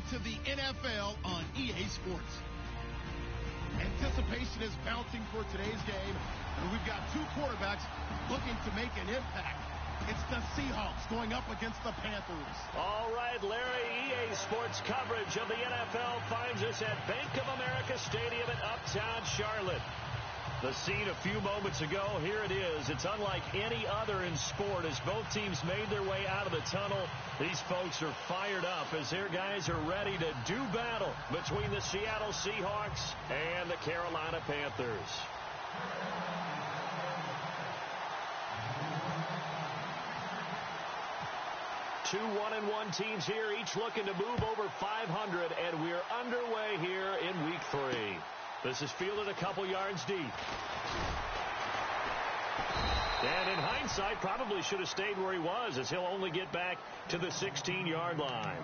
to the NFL on EA Sports. Anticipation is bouncing for today's game, and we've got two quarterbacks looking to make an impact. It's the Seahawks going up against the Panthers. All right, Larry, EA Sports coverage of the NFL finds us at Bank of America Stadium in Uptown Charlotte. The scene a few moments ago, here it is. It's unlike any other in sport as both teams made their way out of the tunnel. These folks are fired up as their guys are ready to do battle between the Seattle Seahawks and the Carolina Panthers. Two 1-1 teams here, each looking to move over 500, and we're underway here in Week 3. This is fielded a couple yards deep. And in hindsight, probably should have stayed where he was, as he'll only get back to the 16-yard line.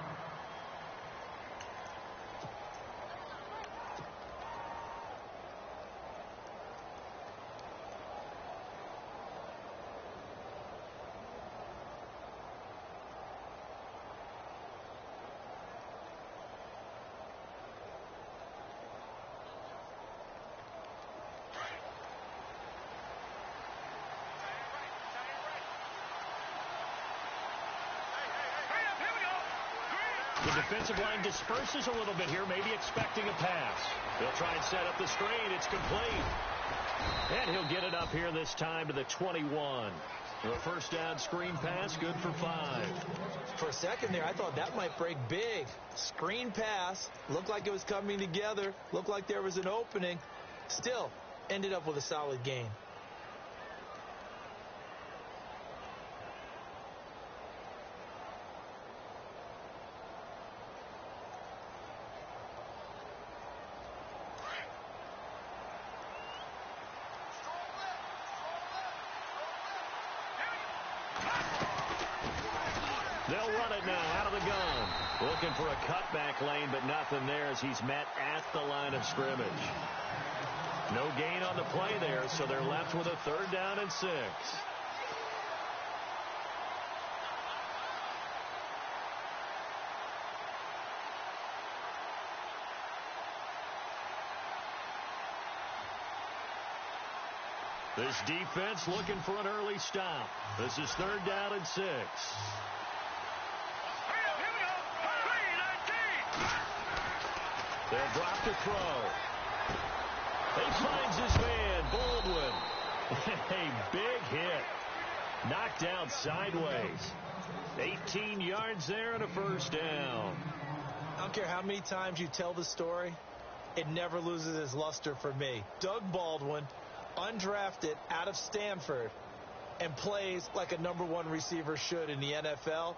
Defensive line disperses a little bit here, maybe expecting a pass. They'll try and set up the screen. It's complete. And he'll get it up here this time to the 21. The first down screen pass, good for 5. For a second there, I thought that might break big. Screen pass, looked like it was coming together, looked like there was an opening. Still, ended up with a solid gain. They'll run it now out of the gun. Looking for a cutback lane, but nothing there as he's met at the line of scrimmage. No gain on the play there, so they're left with a 3rd down and 6. This defense looking for an early stop. This is 3rd down and 6. They'll drop to throw. He finds his man, Baldwin. A big hit. Knocked out sideways. 18 yards there and a 1st down. I don't care how many times you tell the story, it never loses its luster for me. Doug Baldwin, undrafted out of Stanford, and plays like a #1 receiver should in the NFL.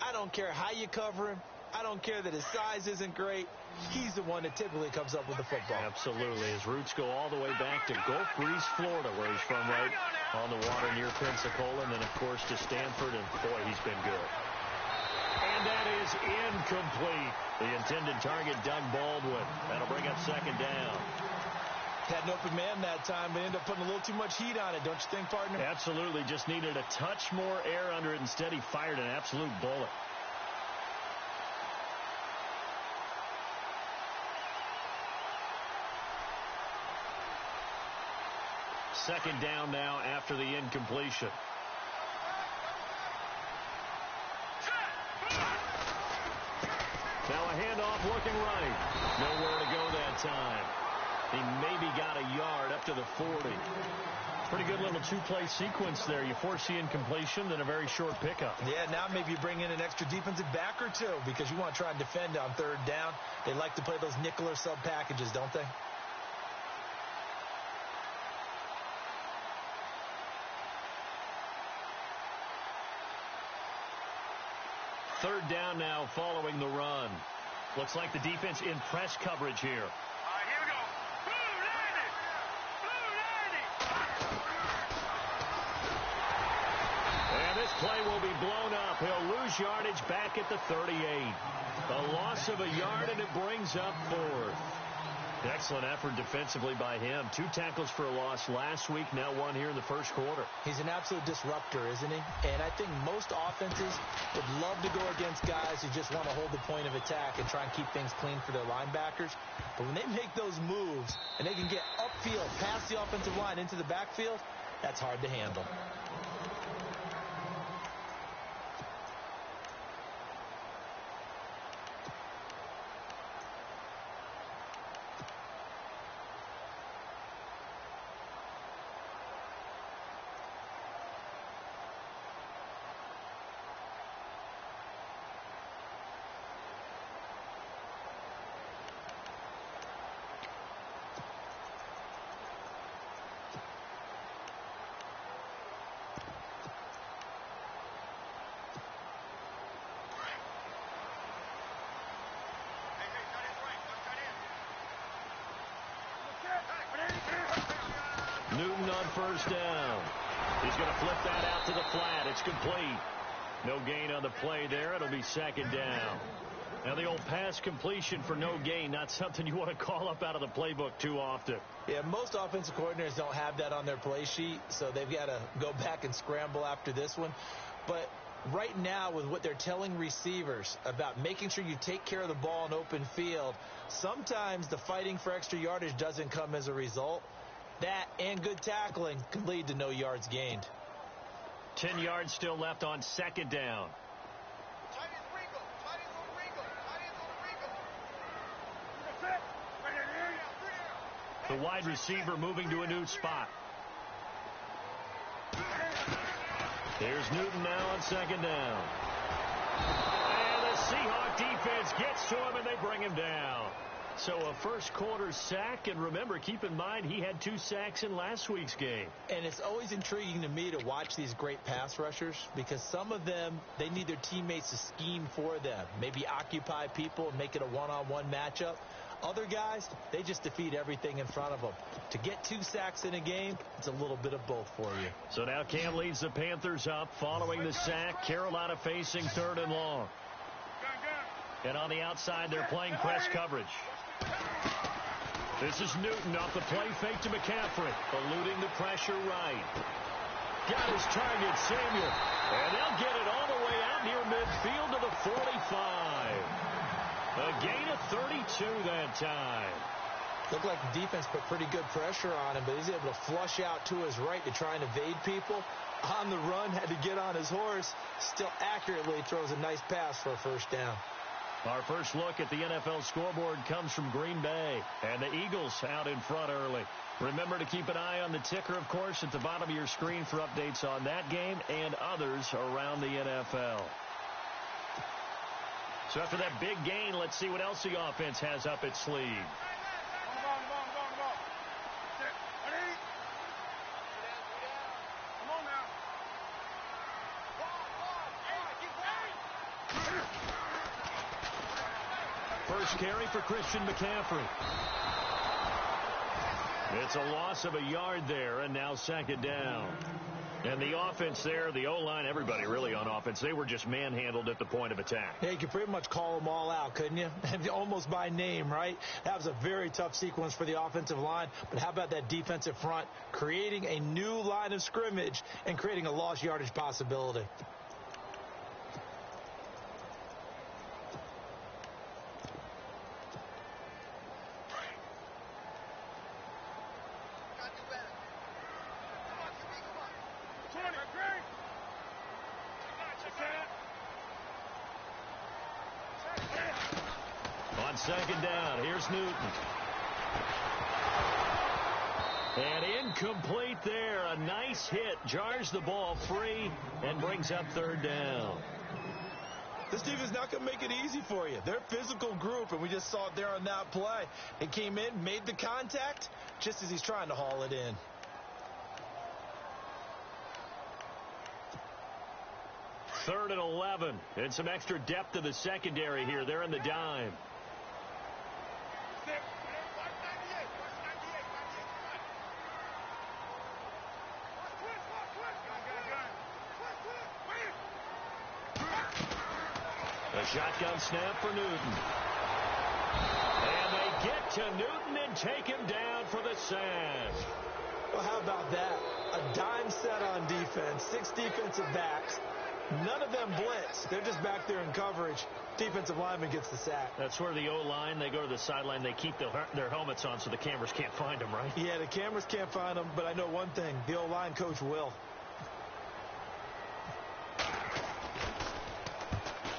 I don't care how you cover him. I don't care that his size isn't great. He's the one that typically comes up with the football. Absolutely. His roots go all the way back to Gulf Breeze, Florida, where he's from, right on the water near Pensacola, and then, of course, to Stanford, and, boy, he's been good. And that is incomplete. The intended target, Doug Baldwin. That'll bring up 2nd down. Had an open man that time, but ended up putting a little too much heat on it, don't you think, partner? Absolutely. Just needed a touch more air under it. Instead, he fired an absolute bullet. Second down now after the incompletion. Now a handoff looking right. Nowhere to go that time. He maybe got a yard up to the 40. Pretty good little 2-play sequence there. You force the incompletion, then a very short pickup. Yeah, now maybe you bring in an extra defensive back or two because you want to try and defend on 3rd down. They like to play those nickel or sub packages, don't they? Third down now following the run. Looks like the defense in press coverage here. All right, here we go. Blue 90! Blue 90! And this play will be blown up. He'll lose yardage back at the 38. A loss of a yard, and it brings up 4th. Excellent effort defensively by him. 2 tackles for a loss last week, now 1 here in the first quarter. He's an absolute disruptor, isn't he? And I think most offenses would love to go against guys who just want to hold the point of attack and try and keep things clean for their linebackers. But when they make those moves and they can get upfield past the offensive line into the backfield, that's hard to handle. Newton on first down. He's going to flip that out to the flat. It's complete. No gain on the play there. It'll be second down. Now the old pass completion for no gain, not something you want to call up out of the playbook too often. Yeah, most offensive coordinators don't have that on their play sheet, so they've got to go back and scramble after this one. But right now, with what they're telling receivers about making sure you take care of the ball in open field, sometimes the fighting for extra yardage doesn't come as a result. That and good tackling can lead to no yards gained. 10 yards still left on second down. The wide receiver moving to a new spot. Here's Newton now on second down. And the Seahawk defense gets to him, and they bring him down. So a first quarter sack, and remember, keep in mind, he had 2 sacks in last week's game. And it's always intriguing to me to watch these great pass rushers because some of them, they need their teammates to scheme for them. Maybe occupy people and make it a one-on-one matchup. Other guys, they just defeat everything in front of them. To get 2 sacks in a game, it's a little bit of both for you. So now Cam leads the Panthers up following the sack. Carolina facing 3rd and long. And on the outside, they're playing press coverage. This is Newton off the play fake to McCaffrey. Eluding the pressure right. Got his target, Samuel. And they'll get it all the way out near midfield to the 45. A gain of 32 that time. Looked like the defense put pretty good pressure on him, but he's able to flush out to his right to try and evade people. On the run, had to get on his horse. Still accurately throws a nice pass for a first down. Our first look at the NFL scoreboard comes from Green Bay, and the Eagles out in front early. Remember to keep an eye on the ticker, of course, at the bottom of your screen for updates on that game and others around the NFL. So after that big gain, let's see what else the offense has up its sleeve. First carry for Christian McCaffrey. It's a loss of a yard there, and now second down. And the offense there, the O-line, everybody really on offense, they were just manhandled at the point of attack. Yeah, you could pretty much call them all out, couldn't you? Almost by name, right? That was a very tough sequence for the offensive line. But how about that defensive front creating a new line of scrimmage and creating a lost yardage possibility? On second down, here's Newton. And incomplete there. A nice hit. Jars the ball free and brings up third down. This team is not going to make it easy for you. They're a physical group, and we just saw it there on that play. He came in, made the contact, just as he's trying to haul it in. Third and 11. And some extra depth to the secondary here. They're in the dime. A shotgun snap for Newton. And they get to Newton and take him down for the sack. Well, how about that? A dime set on defense, 6 defensive backs. None of them blitz. They're just back there in coverage. Defensive lineman gets the sack. That's where the O-line, they go to the sideline, they keep their helmets on so the cameras can't find them, right? Yeah, the cameras can't find them, but I know one thing. The O-line coach will.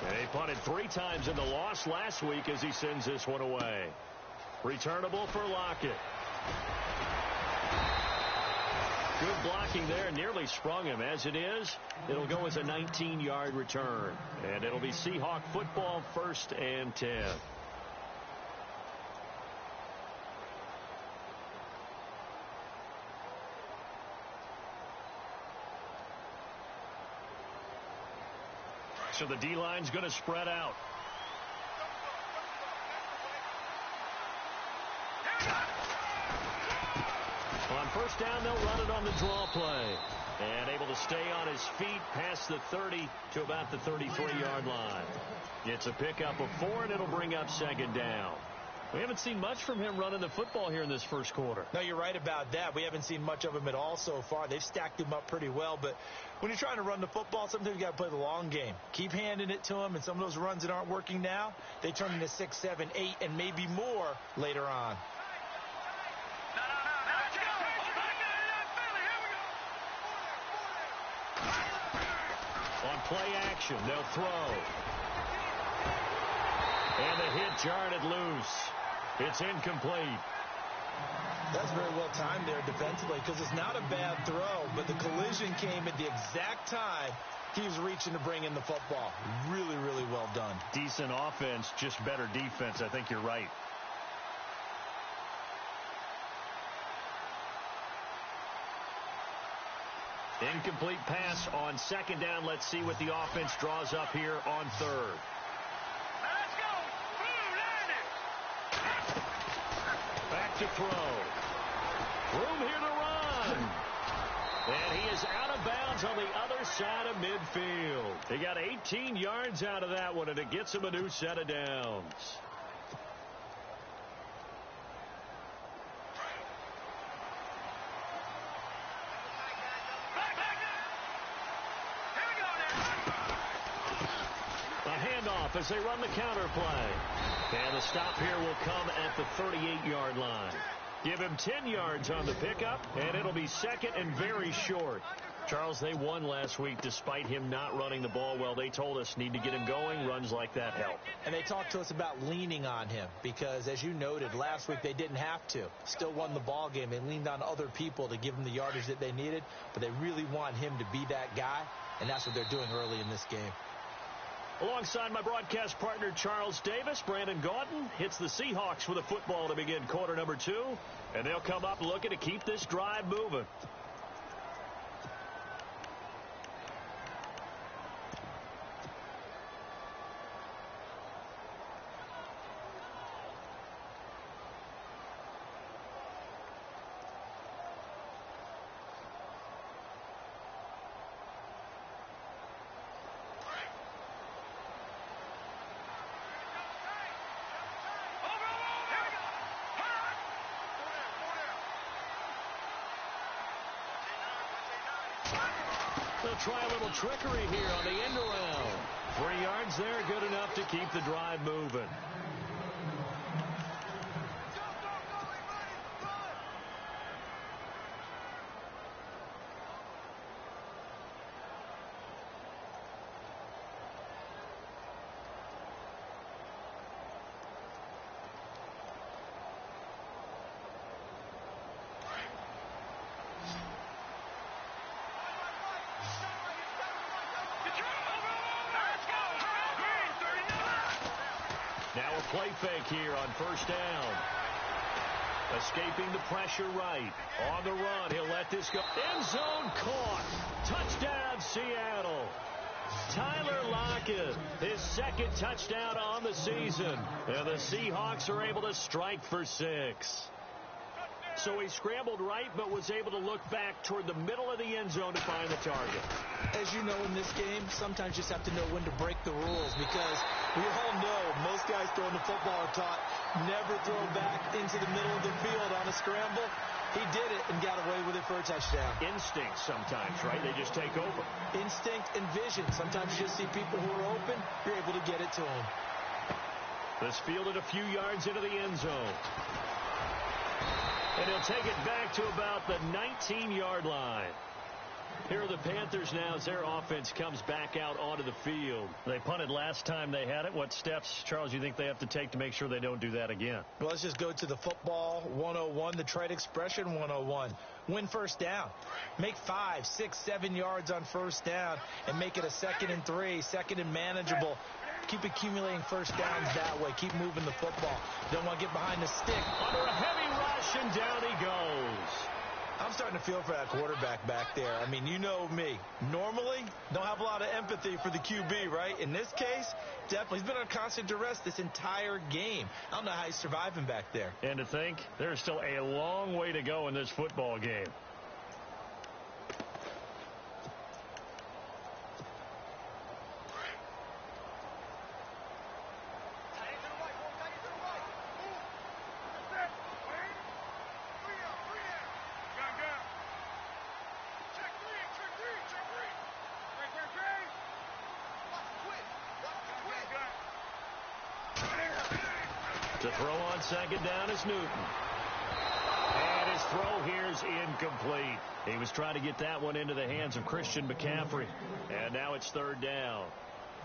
And he punted 3 times in the loss last week as he sends this one away. Returnable for Lockett. Good blocking there. Nearly sprung him. As it is, it'll go as a 19-yard return. And it'll be Seahawk football, 1st and 10. So the D-line's going to spread out. On 1st down, they'll run it on the draw play. And able to stay on his feet past the 30 to about the 33-yard line. It's a pickup of 4, and it'll bring up 2nd down. We haven't seen much from him running the football here in this first quarter. No, you're right about that. We haven't seen much of him at all so far. They've stacked him up pretty well, but when you're trying to run the football, sometimes you got to play the long game. Keep handing it to him, and some of those runs that aren't working now, they turn into 6, 7, 8, and maybe more later on. On play action, they'll throw. And the hit jarred it loose. It's incomplete. That's very well timed there defensively because it's not a bad throw, but the collision came at the exact time he was reaching to bring in the football. Really, really well done. Decent offense, just better defense. I think you're right. Incomplete pass on 2nd down. Let's see what the offense draws up here on 3rd. Let's go. Boom, land it. Back to throw. Room here to run. And he is out of bounds on the other side of midfield. He got 18 yards out of that one, and it gets him a new set of downs. As they run the counter play. And the stop here will come at the 38-yard line. Give him 10 yards on the pickup, and it'll be 2nd and very short. Charles, they won last week despite him not running the ball well. They told us need to get him going. Runs like that help. And they talked to us about leaning on him because, as you noted, last week they didn't have to. Still won the ball game. They leaned on other people to give them the yardage that they needed, but they really want him to be that guy, and that's what they're doing early in this game. Alongside my broadcast partner, Charles Davis, Brandon Gaudin hits the Seahawks with a football to begin quarter number 2. And they'll come up looking to keep this drive moving. They'll try a little trickery here on the end around. 3 yards there, good enough to keep the drive moving. Now a play fake here on 1st down. Escaping the pressure right. On the run, he'll let this go. End zone caught. Touchdown, Seattle. Tyler Lockett, his 2nd touchdown on the season. And the Seahawks are able to strike for 6. So he scrambled right, but was able to look back toward the middle of the end zone to find the target. As you know, in this game, sometimes you just have to know when to break the rules, because we all know most guys throwing the football are taught never throw back into the middle of the field on a scramble. He did it and got away with it for a touchdown. Instinct sometimes, right? They just take over. Instinct and vision. Sometimes you just see people who are open, you're able to get it to them. This fielded a few yards into the end zone. And he'll take it back to about the 19-yard line. Here are the Panthers now as their offense comes back out onto the field. They punted last time they had it. What steps, Charles, you think they have to take to make sure they don't do that again? Well, let's just go to the football 101, the trade expression 101. Win first down. Make 5, 6, 7 yards on first down and make it a 2nd and 3, 2nd and manageable. Keep accumulating first downs that way. Keep moving the football. Don't want to get behind the stick. Under a heavy rush, and down he goes. I'm starting to feel for that quarterback back there. I mean, you know me. Normally, don't have a lot of empathy for the QB, right? In this case, definitely. He's been under constant duress this entire game. I don't know how he's surviving back there. And to think, there's still a long way to go in this football game. To throw on second down is Newton. And his throw here is incomplete. He was trying to get that one into the hands of Christian McCaffrey. And now it's third down.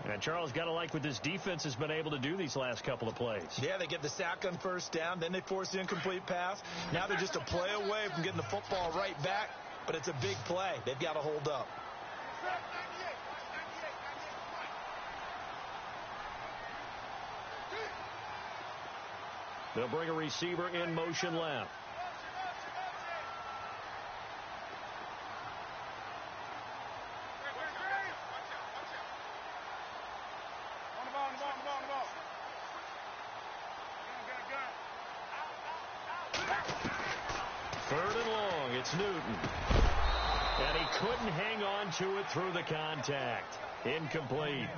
And Charles, got to like what this defense has been able to do these last couple of plays. Yeah, they get the sack on first down. Then they force the incomplete pass. Now they're just a play away from getting the football right back. But it's a big play. They've got to hold up. They'll bring a receiver in motion left. Third and long, it's Newton. And he couldn't hang on to it through the contact. Incomplete.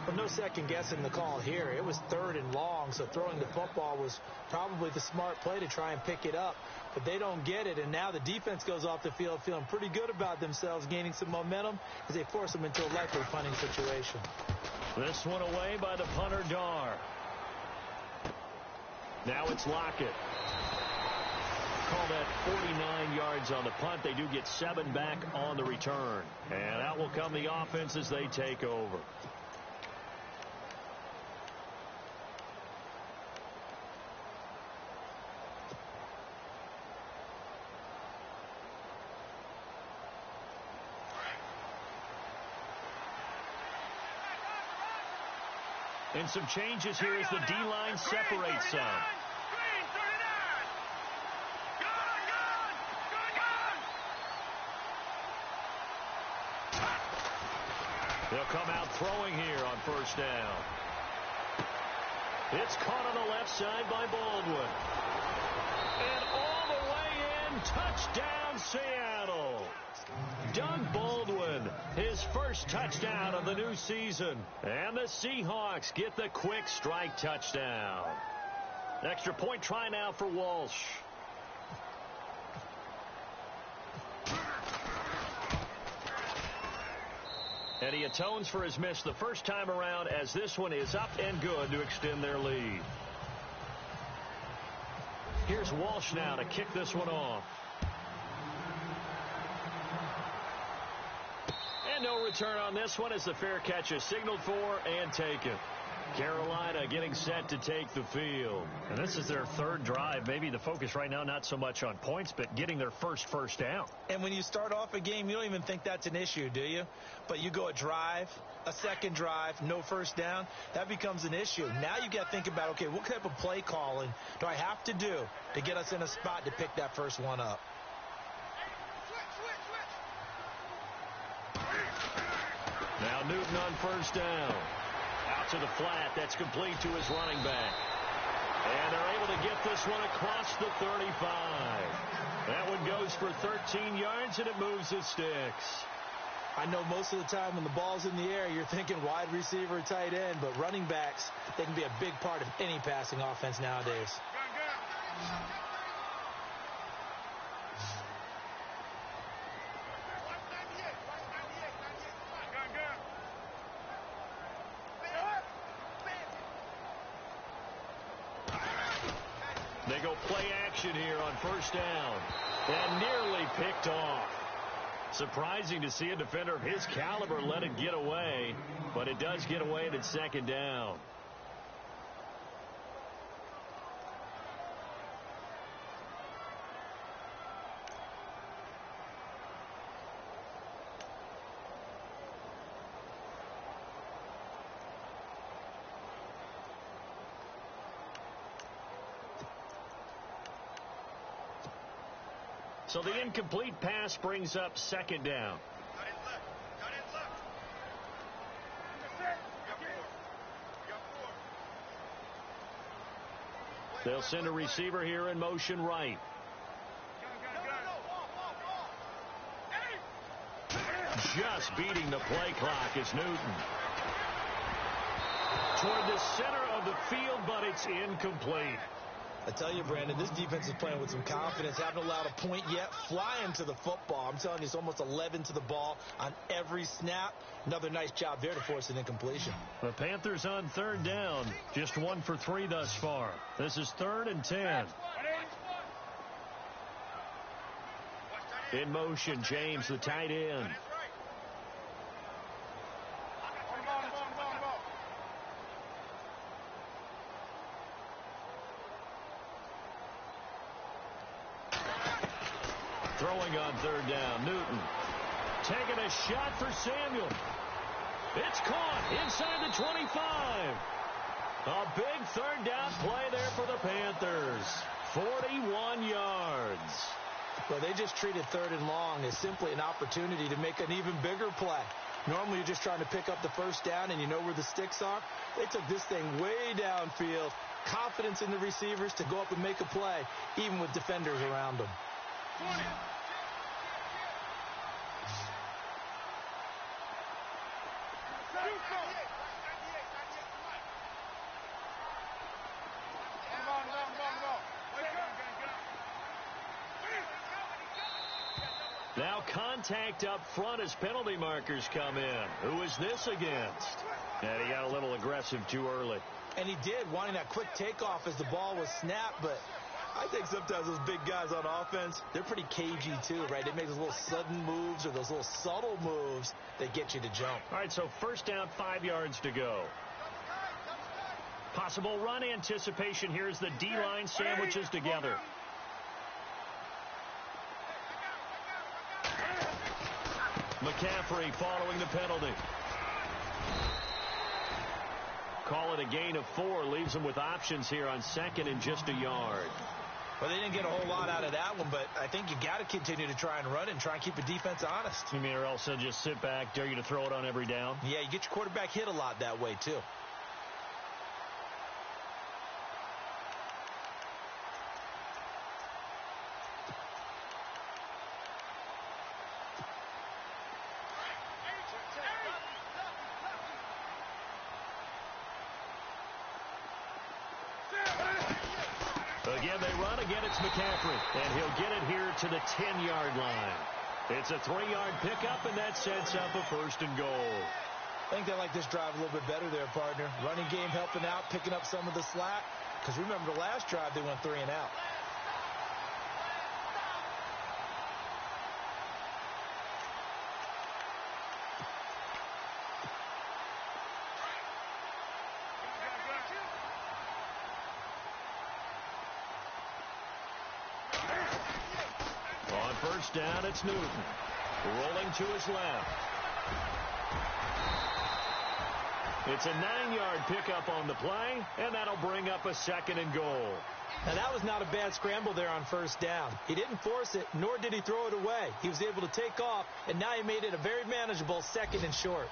Well, no second guessing the call here. It was third and long, so throwing the football was probably the smart play to try and pick it up. But they don't get it, and now the defense goes off the field feeling pretty good about themselves, gaining some momentum as they force them into a likely punting situation. This one away by the punter, Dar. Now it's Lockett. Call that 49 yards on the punt. They do get 7 back on the return. And out will come the offense as they take over. And some changes here as the D-line separates some. They'll come out throwing here on first down. It's caught on the left side by Baldwin. And all the way in, touchdown Seattle. Doug Baldwin, his first touchdown of the new season. And the Seahawks get the quick strike touchdown. Extra point try now for Walsh. And he atones for his miss the first time around as this one is up and good to extend their lead. Here's Walsh now to kick this one off. And no return on this one as the fair catch is signaled for and taken. Carolina getting set to take the field. And this is their third drive. Maybe the focus right now not so much on points, but getting their first down. And when you start off a game, you don't even think that's an issue, do you? But you go a drive, a second drive, no first down, that becomes an issue. Now you got to think about, okay, what type of play calling do I have to do to get us in a spot to pick that first one up? Now Newton on first down. Out to the flat. That's complete to his running back. And they're able to get this one across the 35. That one goes for 13 yards, and it moves the sticks. I know most of the time when the ball's in the air, you're thinking wide receiver, tight end, but running backs, they can be a big part of any passing offense nowadays. They go play action here on first down. And nearly picked off. Surprising to see a defender of his caliber let it get away. But it does get away at second down. So the incomplete pass brings up second down. They'll send a receiver here in motion right. Just beating the play clock is Newton. Toward the center of the field, but it's incomplete. I tell you, Brandon, this defense is playing with some confidence. Haven't allowed a point yet. Flying to the football. I'm telling you, it's almost 11 to the ball on every snap. Another nice job there to force an incompletion. The Panthers on third down. Just 1 for 3 thus far. This is 3rd and 10. In motion, James, the tight end. Throwing on third down, Newton. Taking a shot for Samuel. It's caught inside the 25. A big third down play there for the Panthers. 41 yards. Well, they just treated 3rd and long as simply an opportunity to make an even bigger play. Normally, you're just trying to pick up the first down and you know where the sticks are. They took this thing way downfield. Confidence in the receivers to go up and make a play, even with defenders around them. 20. Now contact up front as penalty markers come in. Who is this against? And he got a little aggressive too early. And he did, wanting that quick takeoff as the ball was snapped, but I think sometimes those big guys on offense, they're pretty cagey too, right? They make those little sudden moves or those little subtle moves that get you to jump. All right, so first down, 5 yards to go. Possible run anticipation here as the D-line sandwiches together. McCaffrey following the penalty. Call it a gain of 4. Leaves them with options here on 2nd and just a yard. Well, they didn't get a whole lot out of that one, but I think you got to continue to try and run and try and keep the defense honest. You mean or else they'll just sit back, dare you to throw it on every down? Yeah, you get your quarterback hit a lot that way, too. Again, they run. Again, it's McCaffrey. And he'll get it here to the 10-yard line. It's a 3-yard pickup, and that sets up a 1st and goal. I think they like this drive a little bit better there, partner. Running game helping out, picking up some of the slack. Because remember, the last drive, they went 3 and out. First down, it's Newton. Rolling to his left. It's a 9-yard pickup on the play, and that'll bring up a 2nd and goal. Now, that was not a bad scramble there on first down. He didn't force it, nor did he throw it away. He was able to take off, and now he made it a very manageable 2nd and short.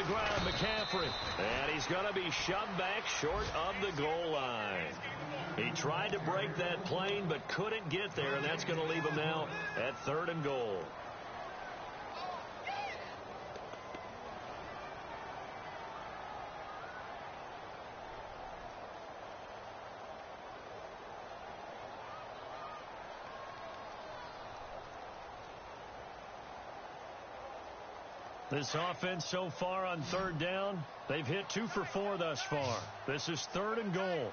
the ground, McCaffrey. And he's going to be shoved back short of the goal line. He tried to break that plane but couldn't get there, and that's going to leave him now at 3rd and goal. This offense so far on 3rd down, they've hit 2 for 4 thus far. This is 3rd and goal.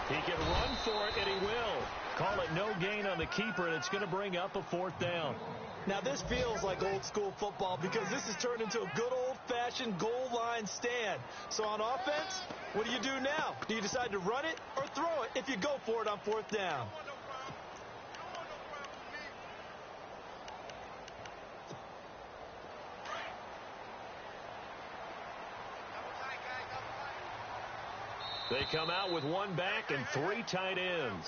He can run for it, and he will. Call it no gain on the keeper, and it's going to bring up a 4th down. Now, this feels like old school football because this has turned into a good old-fashioned goal line stand. So on offense, what do you do now? Do you decide to run it or throw it if you go for it on 4th down? They come out with 1 back and 3 tight ends.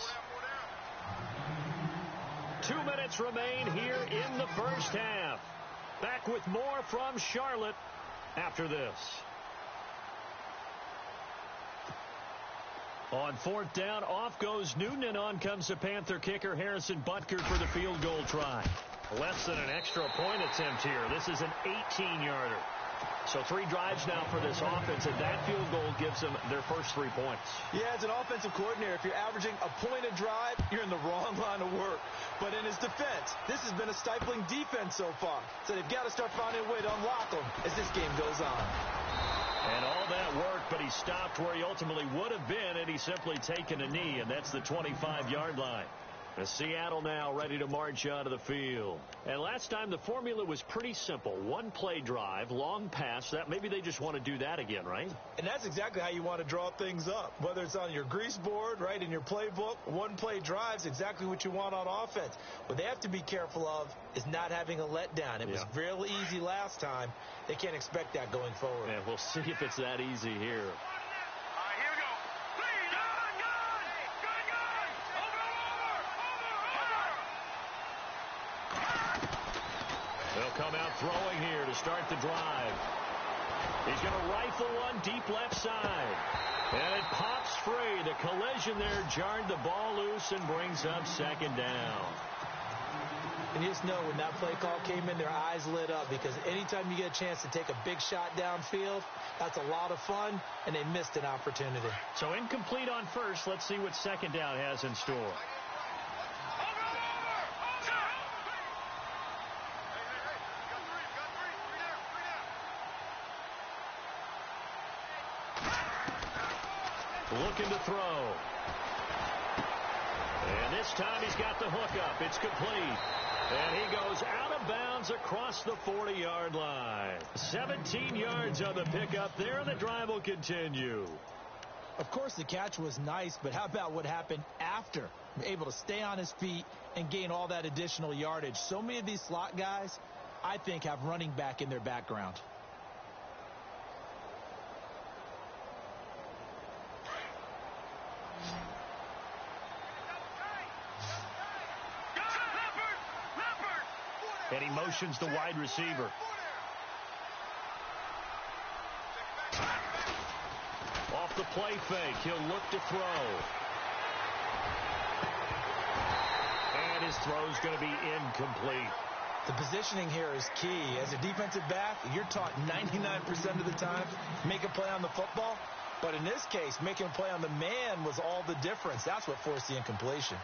2 minutes remain here in the first half. Back with more from Charlotte after this. On 4th down, off goes Newton, and on comes the Panther kicker, Harrison Butker, for the field goal try. Less than an extra point attempt here. This is an 18-yarder. So 3 drives now for this offense, and that field goal gives them their first 3 points. Yeah, as an offensive coordinator, if you're averaging a point a drive, you're in the wrong line of work. But in his defense, this has been a stifling defense so far. So they've got to start finding a way to unlock them as this game goes on. And all that work, but he stopped where he ultimately would have been, and he's simply taken a knee, and that's the 25-yard line. Seattle now ready to march out of the field. And last time the formula was pretty simple. 1 play drive, long pass. That maybe they just want to do that again, right? And that's exactly how you want to draw things up. Whether it's on your grease board, right, in your playbook, 1 play drive is exactly what you want on offense. What they have to be careful of is not having a letdown. It was real easy last time. They can't expect that going forward. Yeah, we'll see if it's that easy here. They'll come out throwing here to start the drive. He's going to rifle one deep left side. And it pops free. The collision there jarred the ball loose and brings up 2nd down. And you just know when that play call came in, their eyes lit up because anytime you get a chance to take a big shot downfield, that's a lot of fun, and they missed an opportunity. So incomplete on first. Let's see what 2nd down has in store. Looking to throw. And this time he's got the hook up. It's complete. And he goes out of bounds across the 40-yard line. 17 yards on the pickup there, and the drive will continue. Of course, the catch was nice, but how about what happened after? Able to stay on his feet and gain all that additional yardage. So many of these slot guys, I think, have running back in their background. And he motions the wide receiver. Off the play fake, he'll look to throw. And his throw's going to be incomplete. The positioning here is key. As a defensive back, you're taught 99% of the time, make a play on the football. But in this case, making a play on the man was all the difference. That's what forced the incompletion.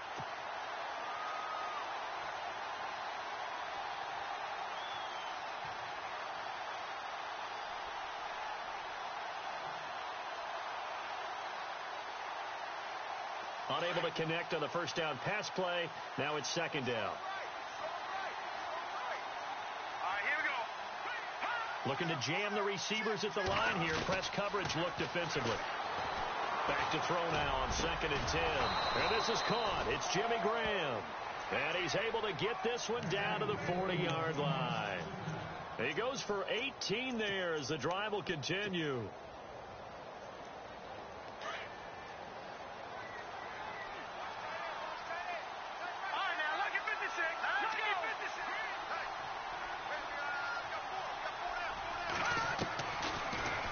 Unable to connect on the first down pass play. Now it's 2nd down. Looking to jam the receivers at the line here. Press coverage look defensively. Back to throw now on 2nd and 10. And this is caught. It's Jimmy Graham. And he's able to get this one down to the 40-yard line. He goes for 18 there as the drive will continue.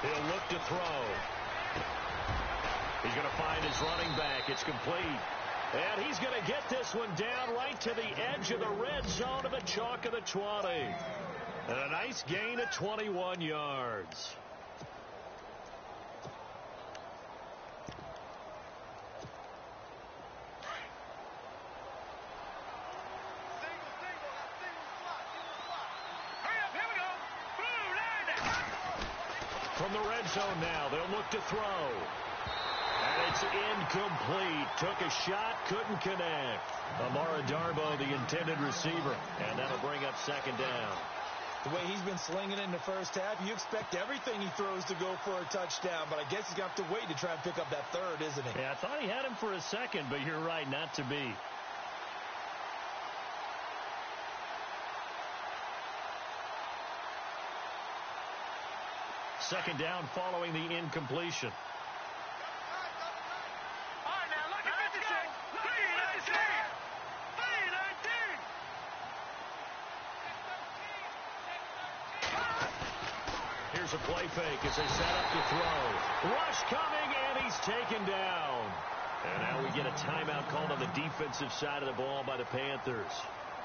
He'll look to throw. He's going to find his running back. It's complete. And he's going to get this one down right to the edge of the red zone of the chalk of the 20. And a nice gain of 21 yards. From the red zone now, they'll look to throw. And it's incomplete. Took a shot, couldn't connect. Amara Darbo, the intended receiver. And that'll bring up second down. The way he's been slinging it in the first half, you expect everything he throws to go for a touchdown. But I guess he's going to have to wait to try and pick up that third, isn't he? Yeah, I thought he had him for a second, but you're right, not to be. Second down following the incompletion. All right, now look at this guy. 3-19. Here's a play fake as they set up to throw. Rush coming, and he's taken down. And now we get a timeout called on the defensive side of the ball by the Panthers.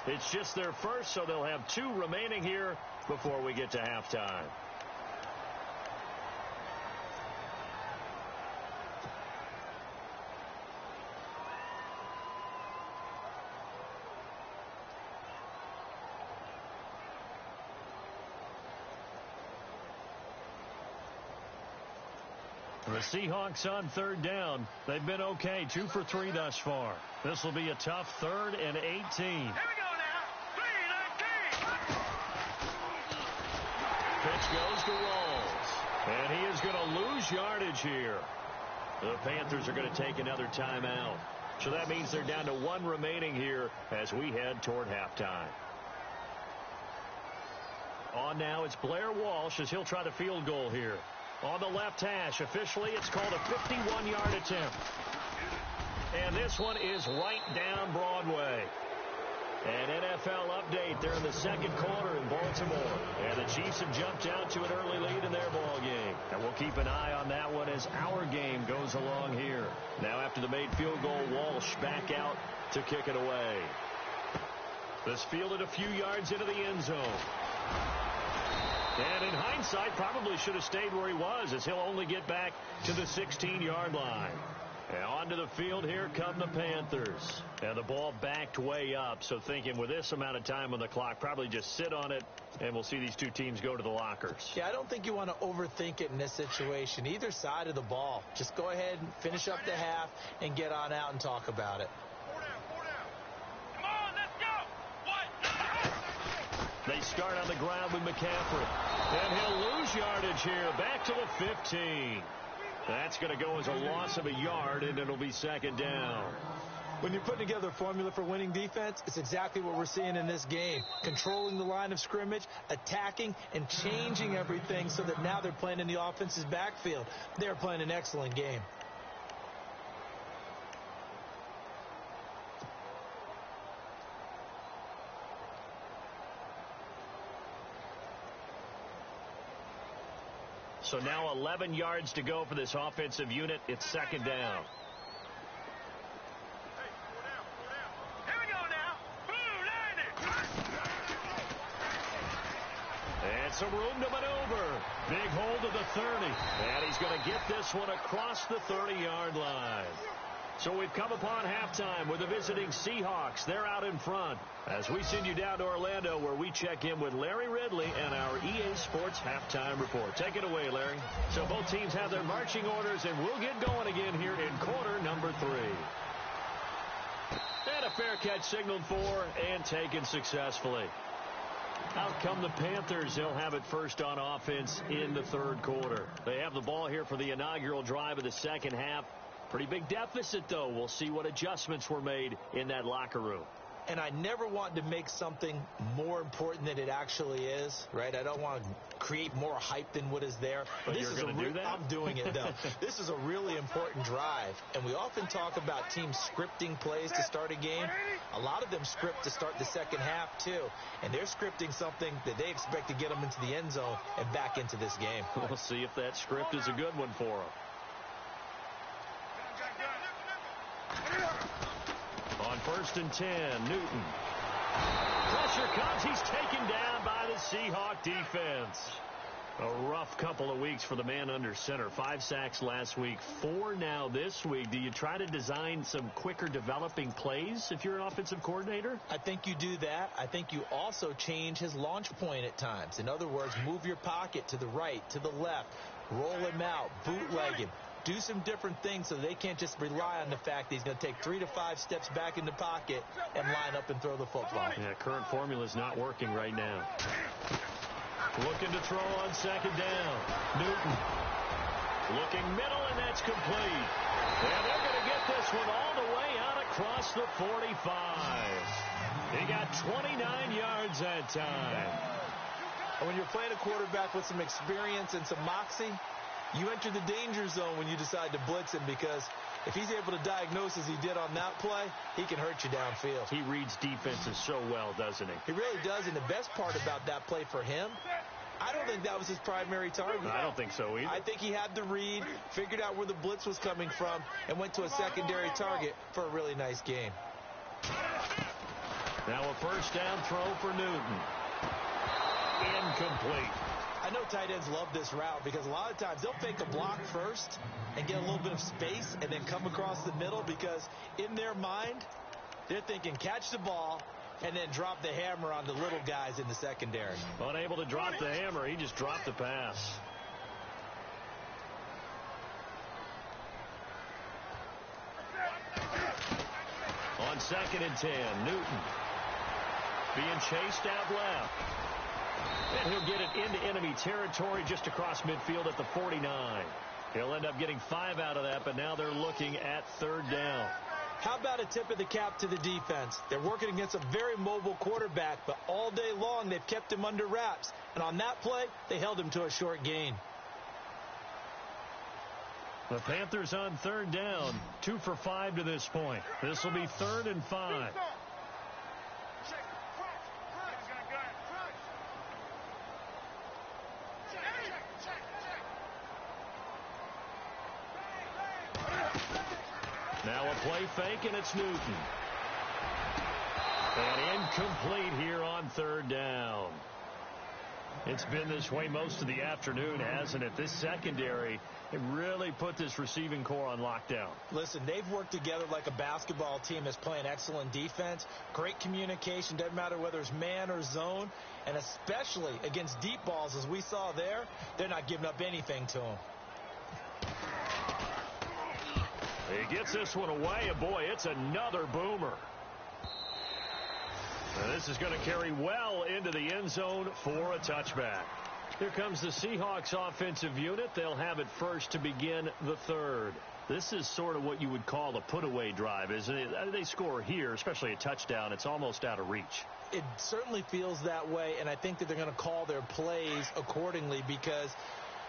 It's just their first, so they'll have 2 remaining here before we get to halftime. The Seahawks on third down. They've been okay, 2 for 3 thus far. This will be a tough 3rd and 18. Here we go now. 3-19. Pitch goes to Rawls. And he is going to lose yardage here. The Panthers are going to take another timeout. So that means they're down to 1 remaining here as we head toward halftime. On now, it's Blair Walsh as he'll try the field goal here. On the left hash, officially, it's called a 51-yard attempt. And this one is right down Broadway. An NFL update there in the second quarter in Baltimore. And the Chiefs have jumped out to an early lead in their ball game. And we'll keep an eye on that one as our game goes along here. Now after the made field goal, Walsh back out to kick it away. This fielded a few yards into the end zone. And in hindsight, probably should have stayed where he was as he'll only get back to the 16-yard line. And onto the field, here come the Panthers. And the ball backed way up, so thinking with this amount of time on the clock, probably just sit on it, and we'll see these 2 teams go to the lockers. Yeah, I don't think you want to overthink it in this situation. Either side of the ball. Just go ahead and finish up the half and get on out and talk about it. 4 down. Come on, let's go. They start on the ground with McCaffrey. And he'll lose yardage here. Back to the 15. That's going to go as a loss of a yard, and it'll be second down. When you're putting together a formula for winning defense, it's exactly what we're seeing in this game. Controlling the line of scrimmage, attacking, and changing everything so that now they're playing in the offense's backfield. They're playing an excellent game. So now 11 yards to go for this offensive unit. It's second down. Hey, 4 down. Here we go now. And some room to maneuver. Big hold of the 30. And he's going to get this one across the 30-yard line. So we've come upon halftime with the visiting Seahawks. They're out in front as we send you down to Orlando where we check in with Larry Ridley and our EA Sports Halftime Report. Take it away, Larry. So both teams have their marching orders, and we'll get going again here in quarter number 3. And a fair catch signaled for and taken successfully. Out come the Panthers. They'll have it first on offense in the third quarter. They have the ball here for the inaugural drive of the second half. Pretty big deficit, though. We'll see what adjustments were made in that locker room. and I never want to make something more important than it actually is, right? I don't want to create more hype than what is there. But you're going to do that? I'm doing it, though. This is a really important drive, and we often talk about teams scripting plays to start a game. A lot of them script to start the second half, too, and they're scripting something that they expect to get them into the end zone and back into this game. We'll see if that script is a good one for them. On 1st and 10, Newton. Pressure comes. He's taken down by the Seahawk defense. A rough couple of weeks for the man under center. 5 sacks last week, 4 now this week. Do you try to design some quicker developing plays if you're an offensive coordinator? I think you do that. I think you also change his launch point at times. In other words, move your pocket to the right, to the left, roll him out, bootleg him. Do some different things so they can't just rely on the fact that he's going to take 3 to 5 steps back in the pocket and line up and throw the football. Yeah, current formula is not working right now. Looking to throw on 2nd down. Newton looking middle, and that's complete. And they're going to get this one all the way out across the 45. He got 29 yards that time. When you're playing a quarterback with some experience and some moxie, you enter the danger zone when you decide to blitz him, because if he's able to diagnose as he did on that play, he can hurt you downfield. He reads defenses so well, doesn't he? He really does, and the best part about that play for him, I don't think that was his primary target. I don't think so either. I think he had the read, figured out where the blitz was coming from, and went to a secondary target for a really nice game. Now a 1st down throw for Newton. Incomplete. I know tight ends love this route because a lot of times they'll fake a block first and get a little bit of space and then come across the middle, because in their mind, they're thinking catch the ball and then drop the hammer on the little guys in the secondary. Unable to drop the hammer, he just dropped the pass. On 2nd and 10, Newton being chased out left. And he'll get it into enemy territory just across midfield at the 49. He'll end up getting 5 out of that, but now they're looking at 3rd down. How about a tip of the cap to the defense? They're working against a very mobile quarterback, but all day long they've kept him under wraps. And on that play, they held him to a short gain. The Panthers on 3rd down, 2 for 5 to this point. This will be 3rd and 5. Now a play fake, and it's Newton. And incomplete here on 3rd down. It's been this way most of the afternoon, hasn't it? This secondary, it really put this receiving core on lockdown. Listen, they've worked together like a basketball team that's playing excellent defense. Great communication, doesn't matter whether it's man or zone. And especially against deep balls, as we saw there, they're not giving up anything to them. He gets this one away, and boy, it's another boomer. And this is going to carry well into the end zone for a touchback. Here comes the Seahawks offensive unit. They'll have it first to begin the 3rd. This is sort of what you would call a put-away drive, isn't it? They score here, especially a touchdown. It's almost out of reach. It certainly feels that way, and I think that they're going to call their plays accordingly, because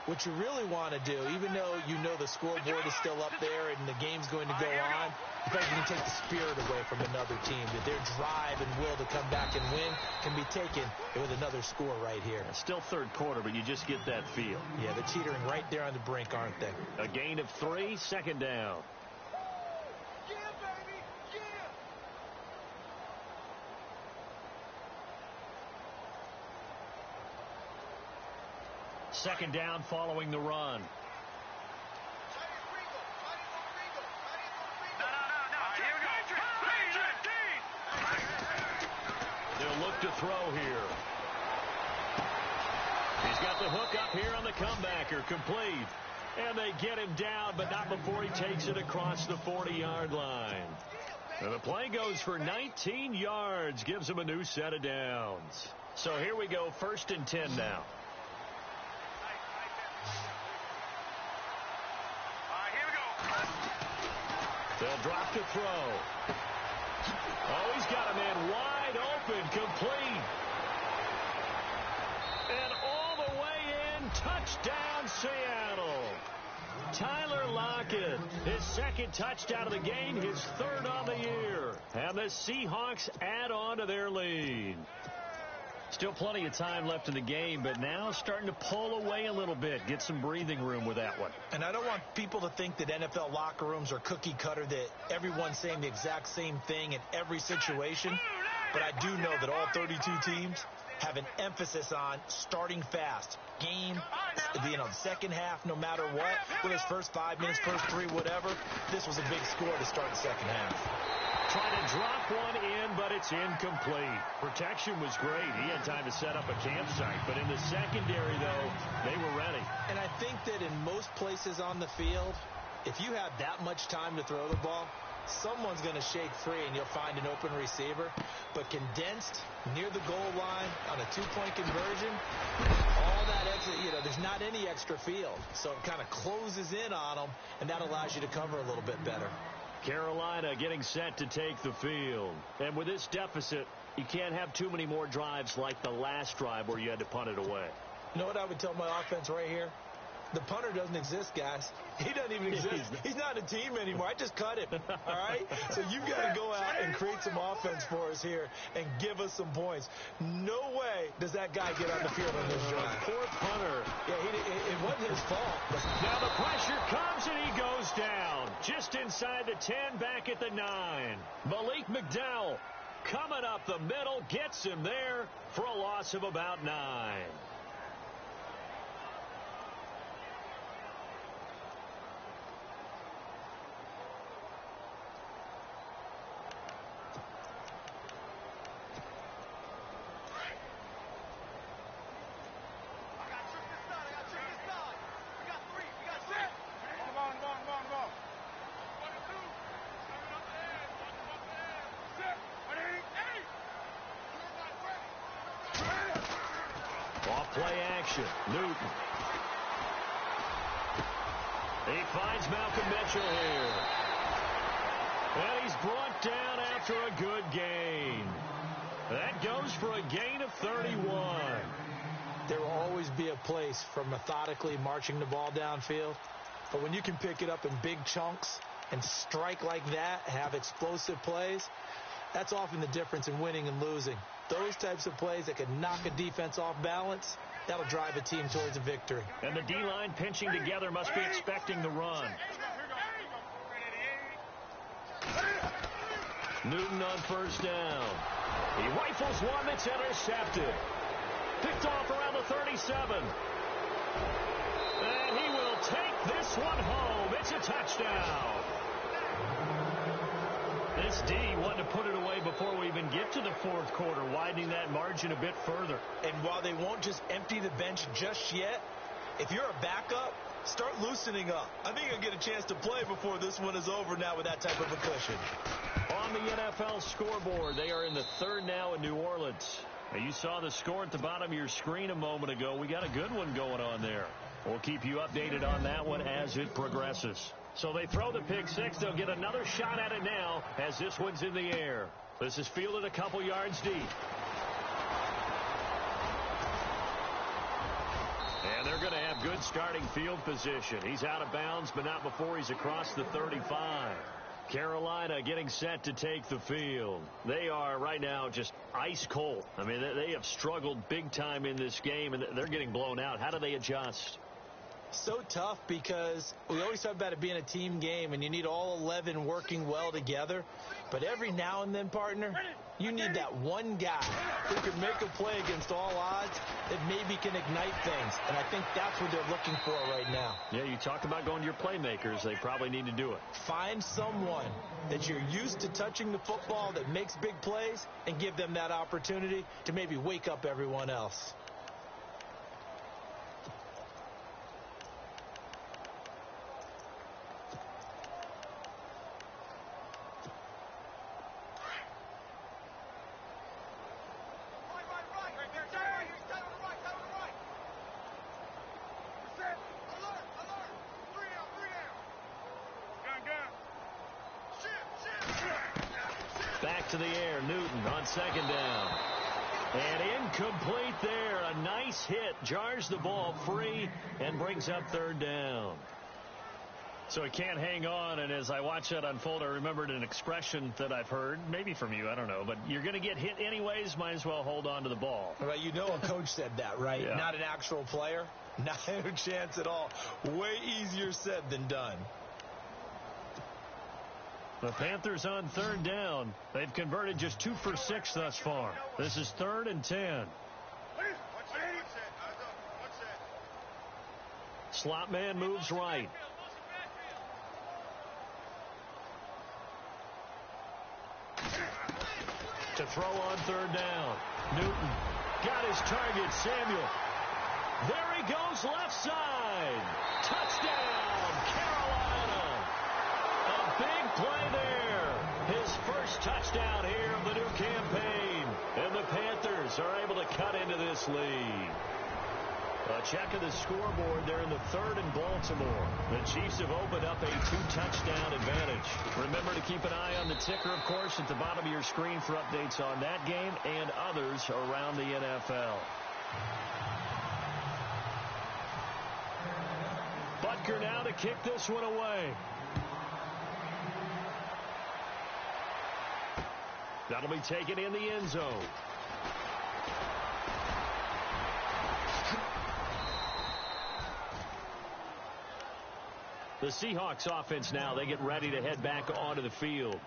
what you really want to do, even though you know the scoreboard is still up there and the game's going to go on, in fact, you can take the spirit away from another team. That their drive and will to come back and win can be taken with another score right here. Still 3rd quarter, but you just get that feel. Yeah, they're teetering right there on the brink, aren't they? A gain of 3, 2nd down. Yeah, baby, yeah. 2nd down following the run. They'll look to throw here. He's got the hook up here on the comebacker, complete. And they get him down, but not before he takes it across the 40-yard line. And the play goes for 19 yards, gives him a new set of downs. So here we go, 1st and 10 now. Here we go. They'll drop to throw. Oh, he's got a man wide open, complete. And all the way in, touchdown Seattle. Tyler Lockett, his second touchdown of the game, his third on the year. And the Seahawks add on to their lead. Still plenty of time left in the game, but now starting to pull away a little bit. Get some breathing room with that one. And I don't want people to think that NFL locker rooms are cookie cutter, that everyone's saying the exact same thing in every situation. But I do know that all 32 teams have an emphasis on starting fast. Game, the second half, no matter what, whether it's first 5 minutes, first 3, whatever, this was a big score to start the second half. Trying to drop one in, but it's incomplete. Protection was great. He had time to set up a campsite. But in the secondary, though, they were ready. And I think that in most places on the field, if you have that much time to throw the ball, someone's going to shake free and you'll find an open receiver. But condensed near the goal line on a 2-point conversion, all that exit, there's not any extra field. So it kind of closes in on them, and that allows you to cover a little bit better. Carolina getting set to take the field. And with this deficit, you can't have too many more drives like the last drive where you had to punt it away. You know what I would tell my offense right here? The punter doesn't exist, guys. He doesn't even exist. He's not a team anymore. I just cut him, all right? So you've got to go out and create some offense for us here and give us some points. No way does that guy get on the field on this drive. Fourth punter. Yeah, it wasn't his fault. Now the pressure comes and he goes down. Just inside the 10, back at the 9. Malik McDowell coming up the middle, gets him there for a loss of about 9. Play action. Newton. He finds Malcolm Mitchell here. And he's brought down after a good gain. That goes for a gain of 31. There will always be a place for methodically marching the ball downfield. But when you can pick it up in big chunks and strike like that, have explosive plays, that's often the difference in winning and losing. Those types of plays that can knock a defense off balance, that'll drive a team towards a victory. And the D-line pinching together must be expecting the run. Newton on first down. He rifles one that's intercepted. Picked off around the 37. And he will take this one home. It's a touchdown. This D wanted to put it away before we even get to the fourth quarter, widening that margin a bit further. And while they won't just empty the bench just yet, if you're a backup, start loosening up. I think you'll get a chance to play before this one is over now with that type of a cushion. On the NFL scoreboard, they are in the third now in New Orleans. Now, you saw the score at the bottom of your screen a moment ago. We got a good one going on there. We'll keep you updated on that one as it progresses. So they throw the pick six. They'll get another shot at it now as this one's in the air. This is fielded a couple yards deep. And they're going to have good starting field position. He's out of bounds, but not before he's across the 35. Carolina getting set to take the field. They are right now just ice cold. I mean, they have struggled big time in this game, and they're getting blown out. How do they adjust? So tough because we always talk about it being a team game and you need all 11 working well together. But every now and then, partner, you need that one guy who can make a play against all odds that maybe can ignite things. And I think that's what they're looking for right now. Yeah, you talked about going to your playmakers. They probably need to do it. Find someone that you're used to touching the football that makes big plays and give them that opportunity to maybe wake up everyone else. Back to the air. Newton on second down. And incomplete there. A nice hit. Jars the ball free and brings up third down. So he can't hang on, and as I watch that unfold, I remembered an expression that I've heard, maybe from you, I don't know, but you're going to get hit anyways, might as well hold on to the ball. Well, you know a coach said that, right? Yeah. Not an actual player. Not a chance at all. Way easier said than done. The Panthers on third down. They've converted just 2 for 6 thus far. This is 3rd and 10. Slot man moves right. To throw on third down. Newton got his target. Samuel. There he goes left side. Touchdown, Carolina. A big play there. His first touchdown here of the new campaign. And the Panthers are able to cut into this lead. A check of the scoreboard there in the 3rd and Baltimore. The Chiefs have opened up a 2-touchdown advantage. Remember to keep an eye on the ticker, of course, at the bottom of your screen for updates on that game and others around the NFL. Butker now to kick this one away. That'll be taken in the end zone. The Seahawks offense now, they get ready to head back onto the field.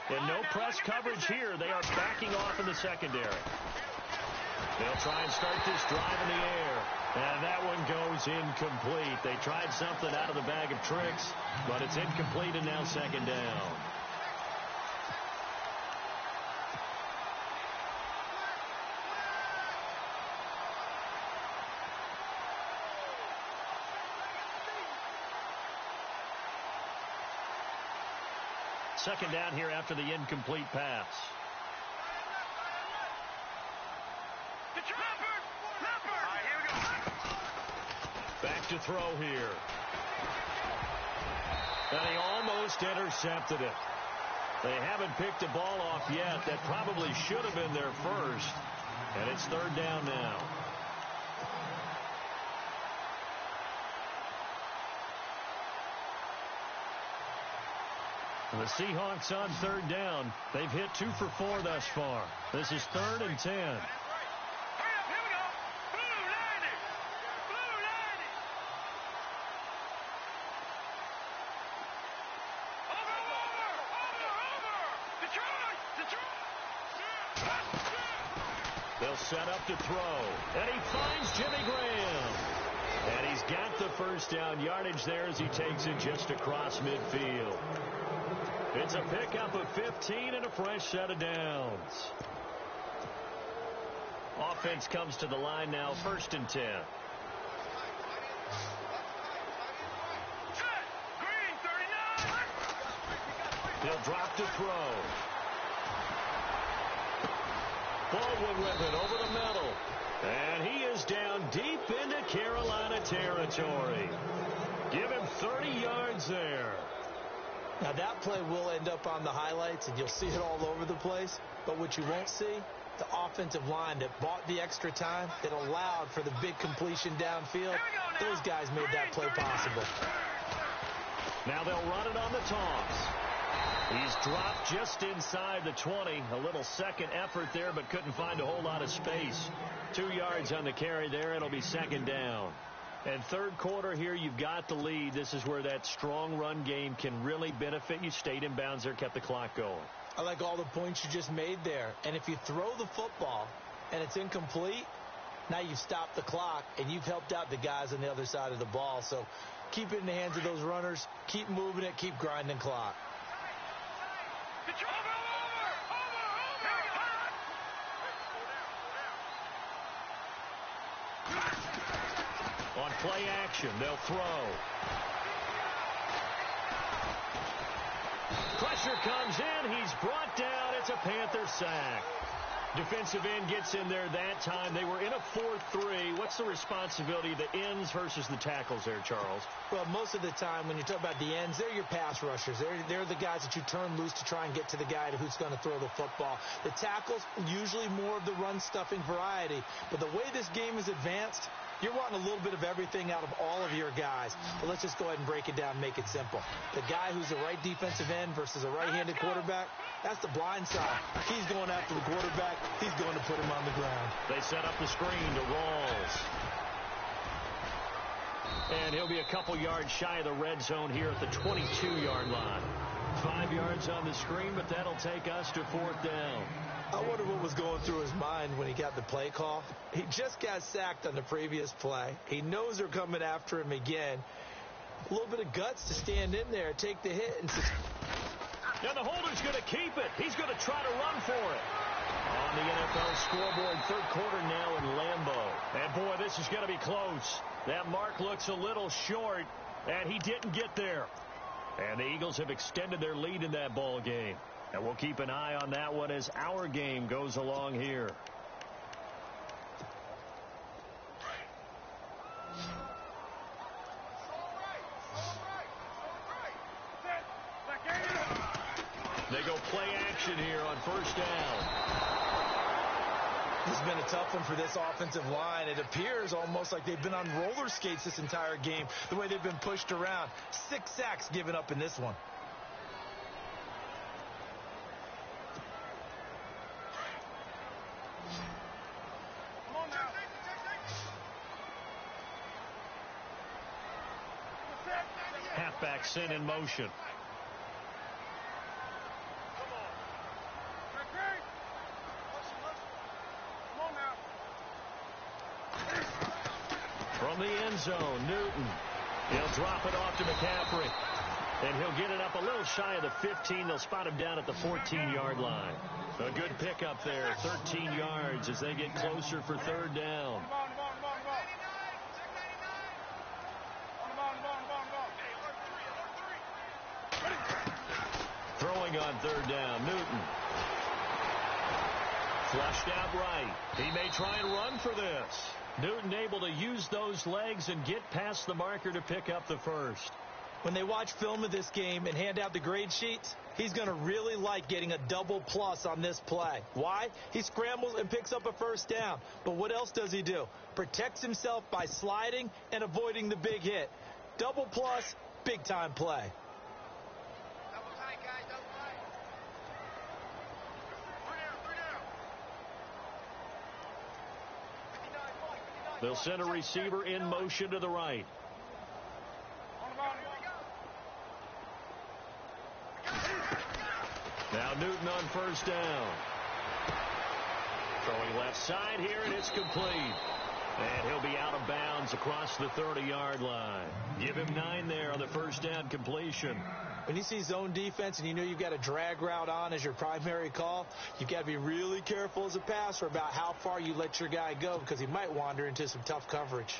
And no press coverage here. They are backing off in the secondary. They'll try and start this drive in the air. And that one goes incomplete. They tried something out of the bag of tricks, but it's incomplete and now second down. Second down here after the incomplete pass. Back to throw here. And he almost intercepted it. They haven't picked the ball off yet. That probably should have been their first. And it's third down now. The Seahawks on third down. They've hit 2 for 4 thus far. This is 3rd and 10. They'll set up to throw. And he finds Jimmy Graham. And he's got the first down yardage there as he takes it just across midfield. It's a pickup of 15 and a fresh set of downs. Offense comes to the line now, 1st and 10. He'll drop to throw. Baldwin with it over the middle. And he is down deep into Carolina territory. Give him 30 yards there. Now, that play will end up on the highlights, and you'll see it all over the place. But what you won't see, the offensive line that bought the extra time, that allowed for the big completion downfield, those guys made that play possible. Now they'll run it on the toss. He's dropped just inside the 20. A little second effort there, but couldn't find a whole lot of space. 2 yards on the carry there. It'll be second down. And third quarter here, you've got the lead. This is where that strong run game can really benefit you. Stayed in bounds there, kept the clock going. I like all the points you just made there. And if you throw the football and it's incomplete, now you've stopped the clock and you've helped out the guys on the other side of the ball. So keep it in the hands of those runners. Keep moving it. Keep grinding clock. Play action. They'll throw. Pressure comes in. He's brought down. It's a Panther sack. Defensive end gets in there that time. They were in a 4-3. What's the responsibility of the ends versus the tackles there, Charles? Well, most of the time when you talk about the ends, they're your pass rushers. They're the guys that you turn loose to try and get to the guy who's going to throw the football. The tackles, usually more of the run-stuffing variety. But the way this game is advanced, you're wanting a little bit of everything out of all of your guys. But let's just go ahead and break it down and make it simple. The guy who's the right defensive end versus a right-handed quarterback, that's the blind side. He's going after the quarterback. He's going to put him on the ground. They set up the screen to Rawls. And he'll be a couple yards shy of the red zone here at the 22-yard line. 5 yards on the screen, but that'll take us to 4th down. I wonder what was going through his mind when he got the play call. He just got sacked on the previous play. He knows they're coming after him again. A little bit of guts to stand in there, take the hit. Now the holder's going to keep it. He's going to try to run for it. On the NFL scoreboard, 3rd quarter now in Lambeau. And boy, this is going to be close. That mark looks a little short, and he didn't get there. And the Eagles have extended their lead in that ball game. And we'll keep an eye on that one as our game goes along here. They go play action here on 1st down. This has been a tough one for this offensive line. It appears almost like they've been on roller skates this entire game, the way they've been pushed around. 6 sacks given up in this one. Halfback sent in motion. From the end zone, Newton. He'll drop it off to McCaffrey. And he'll get it up a little shy of the 15. They'll spot him down at the 14-yard line. A good pickup there, 13 yards as they get closer for 3rd down. Throwing on 3rd down, Newton. Flushed out right. He may try and run for this. Newton able to use those legs and get past the marker to pick up the 1st. When they watch film of this game and hand out the grade sheets, he's going to really like getting a double plus on this play. Why? He scrambles and picks up a 1st down. But what else does he do? Protects himself by sliding and avoiding the big hit. Double plus, big time play. They'll send a receiver in motion to the right. Now Newton on 1st down. Throwing left side here, and it's complete. And he'll be out of bounds across the 30-yard line. Give him 9 there on the 1st down completion. When you see zone defense and you know you've got a drag route on as your primary call, you've got to be really careful as a passer about how far you let your guy go because he might wander into some tough coverage.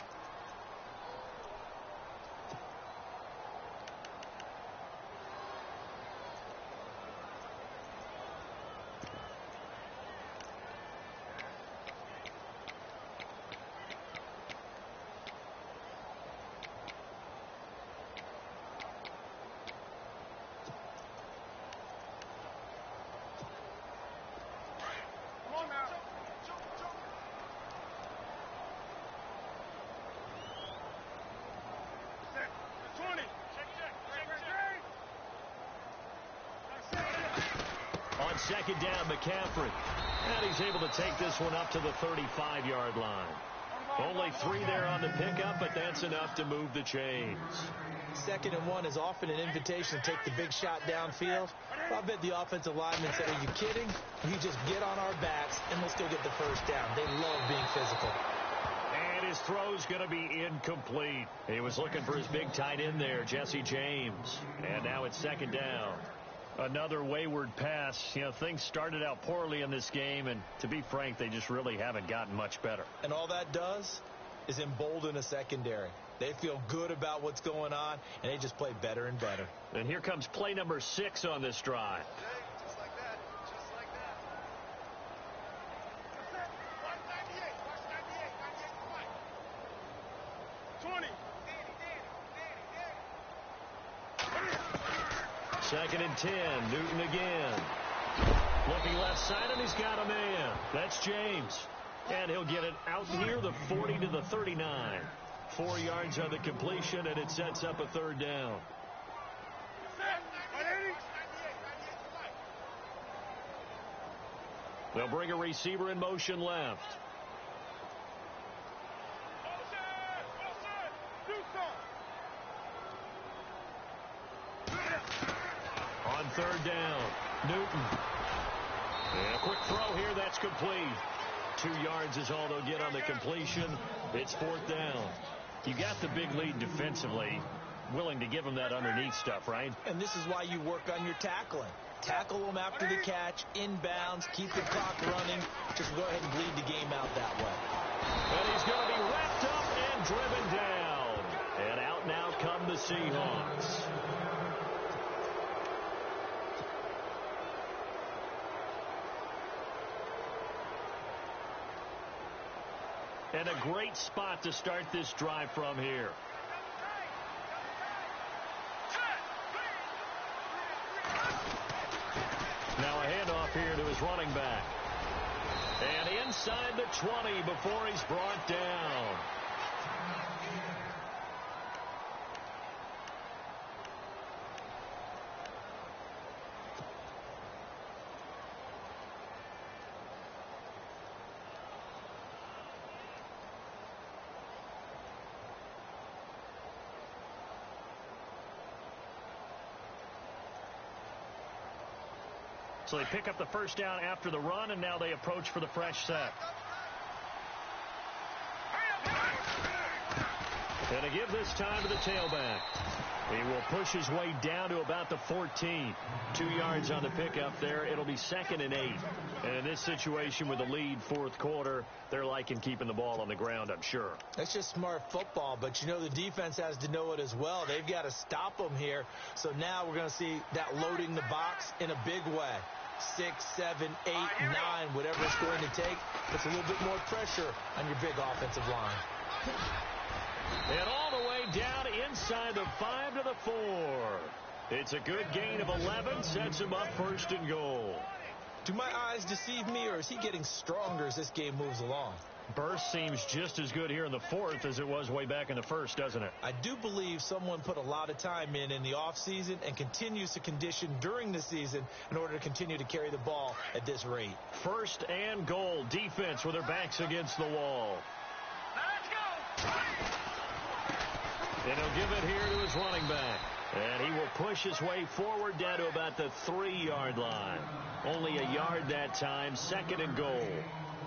On 2nd down, McCaffrey. And he's able to take this one up to the 35-yard line. Only 3 there on the pickup, but that's enough to move the chains. 2nd and 1 is often an invitation to take the big shot downfield. I bet the offensive lineman said, are you kidding? You just get on our backs and let's go get the 1st down. They love being physical. And his throw's going to be incomplete. He was looking for his big tight end there, Jesse James. And now it's 2nd down. Another wayward pass. You know, things started out poorly in this game, and to be frank, they just really haven't gotten much better. And all that does is embolden a secondary. They feel good about what's going on, and they just play better and better. And here comes play number 6 on this drive. Just like that. Just like that. That's it. Watch 98. Watch 98. 20. Second and 10. Newton again. Looking left side, and he's got a man. That's James. And he'll get it out near the 40 to the 39. 4 yards on the completion, and it sets up a third down. They'll bring a receiver in motion left. On third down, Newton. And a quick throw here, that's complete. 2 yards is all they'll get on the completion. It's fourth down. You got the big lead defensively. Willing to give them that underneath stuff, right? And this is why you work on your tackling. Tackle them after the catch, inbounds, keep the clock running. Just go ahead and bleed the game out that way. And he's going to be wrapped up and driven down. And out now come the Seahawks. And a great spot to start this drive from here. Now a handoff here to his running back. And inside the 20 before he's brought down. So they pick up the first down after the run, and now they approach for the fresh set. And to give this time to the tailback. He will push his way down to about the 14. 2 yards on the pickup there. It'll be 2nd and 8. And in this situation with the lead fourth quarter, they're liking keeping the ball on the ground, I'm sure. That's just smart football, but you know the defense has to know it as well. They've got to stop them here. So now we're going to see that loading the box in a big way. 6, 7, 8, 9, whatever it's going to take. Puts a little bit more pressure on your big offensive line. And all the way down inside the 5 to the 4. It's a good gain of 11. Sets him up 1st and goal. Do my eyes deceive me, or is he getting stronger as this game moves along? Burst seems just as good here in the 4th as it was way back in the 1st, doesn't it? I do believe someone put a lot of time in the offseason and continues to condition during the season in order to continue to carry the ball at this rate. 1st and goal. Defense with their backs against the wall. Let's go! And he'll give it here to his running back. And he will push his way forward down to about the 3-yard line. Only a yard that time. 2nd and goal.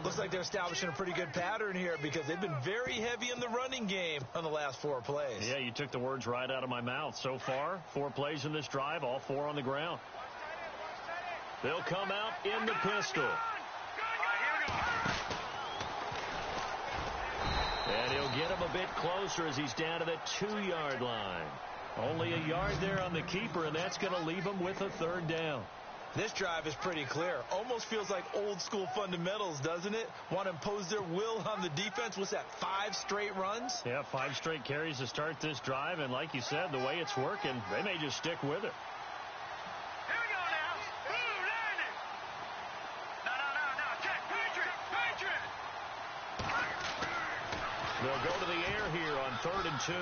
Looks like they're establishing a pretty good pattern here because they've been very heavy in the running game on the last 4 plays. Yeah, you took the words right out of my mouth. So far, 4 plays in this drive, all 4 on the ground. They'll come out in the pistol. And he'll get him a bit closer as he's down to the 2-yard line. Only a yard there on the keeper, and that's going to leave him with a 3rd down. This drive is pretty clear. Almost feels like old school fundamentals, doesn't it? Want to impose their will on the defense. What's that, 5 straight runs? Yeah, 5 straight carries to start this drive. And like you said, the way it's working, they may just stick with it. Here we go now. Blue landing. No. Check. Patriot. They'll go to the air here on 3rd and 2.